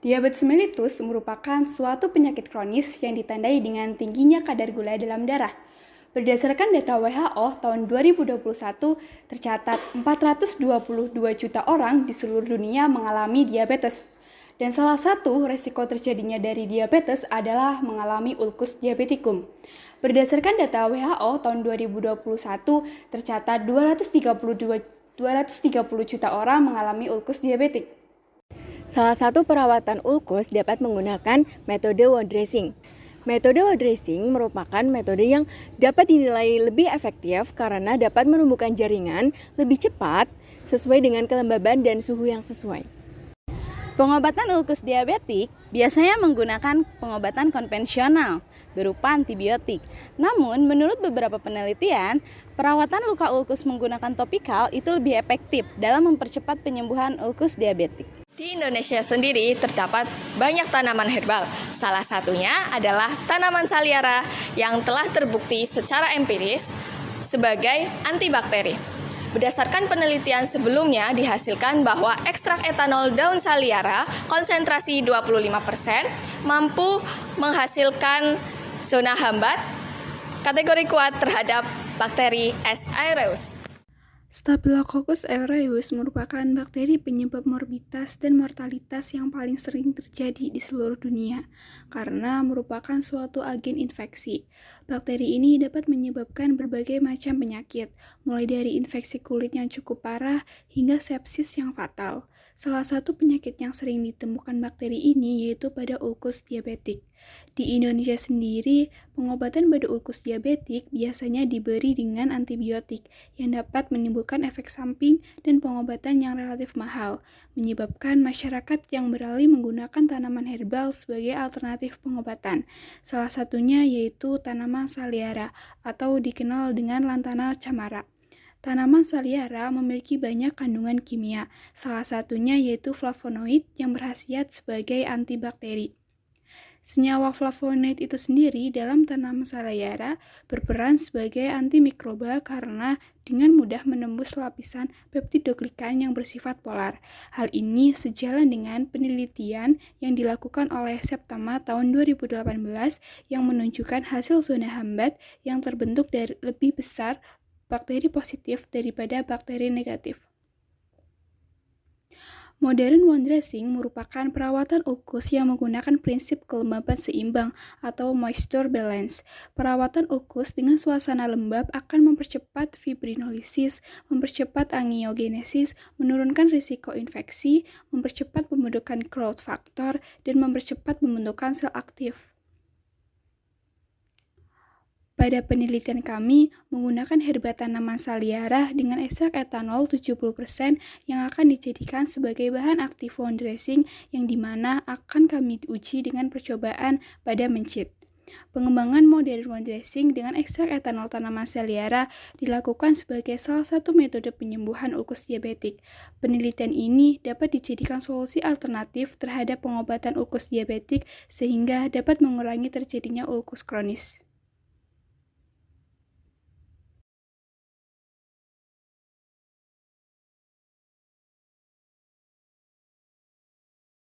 Diabetes mellitus merupakan suatu penyakit kronis yang ditandai dengan tingginya kadar gula dalam darah. Berdasarkan data WHO tahun 2021, tercatat 422 juta orang di seluruh dunia mengalami diabetes. Dan salah satu resiko terjadinya dari diabetes adalah mengalami ulkus diabetikum. Berdasarkan data WHO tahun 2021, tercatat 230 juta orang mengalami ulkus diabetik. Salah satu perawatan ulkus dapat menggunakan metode wound dressing. Metode wound dressing merupakan metode yang dapat dinilai lebih efektif karena dapat menumbuhkan jaringan lebih cepat sesuai dengan kelembaban dan suhu yang sesuai. Pengobatan ulkus diabetik biasanya menggunakan pengobatan konvensional berupa antibiotik. Namun, menurut beberapa penelitian, perawatan luka ulkus menggunakan topikal itu lebih efektif dalam mempercepat penyembuhan ulkus diabetik. Di Indonesia sendiri terdapat banyak tanaman herbal. Salah satunya adalah tanaman saliara yang telah terbukti secara empiris sebagai antibakteri. Berdasarkan penelitian sebelumnya dihasilkan bahwa ekstrak etanol daun saliara konsentrasi 25% mampu menghasilkan zona hambat kategori kuat terhadap bakteri S. aureus. Staphylococcus aureus merupakan bakteri penyebab morbiditas dan mortalitas yang paling sering terjadi di seluruh dunia karena merupakan suatu agen infeksi. Bakteri ini dapat menyebabkan berbagai macam penyakit, mulai dari infeksi kulit yang cukup parah hingga sepsis yang fatal. Salah satu penyakit yang sering ditemukan bakteri ini yaitu pada ulkus diabetik. Di Indonesia sendiri, pengobatan pada ulkus diabetik biasanya diberi dengan antibiotik yang dapat menimbulkan efek samping dan pengobatan yang relatif mahal, menyebabkan masyarakat yang beralih menggunakan tanaman herbal sebagai alternatif pengobatan. Salah satunya yaitu tanaman saliara atau dikenal dengan lantana camara. Tanaman saliara memiliki banyak kandungan kimia, salah satunya yaitu flavonoid yang berkhasiat sebagai antibakteri. Senyawa flavonoid itu sendiri dalam tanaman saliara berperan sebagai antimikroba karena dengan mudah menembus lapisan peptidoglikan yang bersifat polar. Hal ini sejalan dengan penelitian yang dilakukan oleh Septama tahun 2018 yang menunjukkan hasil zona hambat yang terbentuk dari lebih besar bakteri positif daripada bakteri negatif. Modern wound dressing merupakan perawatan ulkus yang menggunakan prinsip kelembaban seimbang atau moisture balance. Perawatan ulkus dengan suasana lembab akan mempercepat fibrinolisis, mempercepat angiogenesis, menurunkan risiko infeksi, mempercepat pembentukan growth factor, dan mempercepat pembentukan sel aktif. Pada penelitian kami, menggunakan herba tanaman saliara dengan ekstrak etanol 70% yang akan dijadikan sebagai bahan aktif wound dressing yang dimana akan kami uji dengan percobaan pada mencit. Pengembangan modern wound dressing dengan ekstrak etanol tanaman saliara dilakukan sebagai salah satu metode penyembuhan ulkus diabetik. Penelitian ini dapat dijadikan solusi alternatif terhadap pengobatan ulkus diabetik sehingga dapat mengurangi terjadinya ulkus kronis.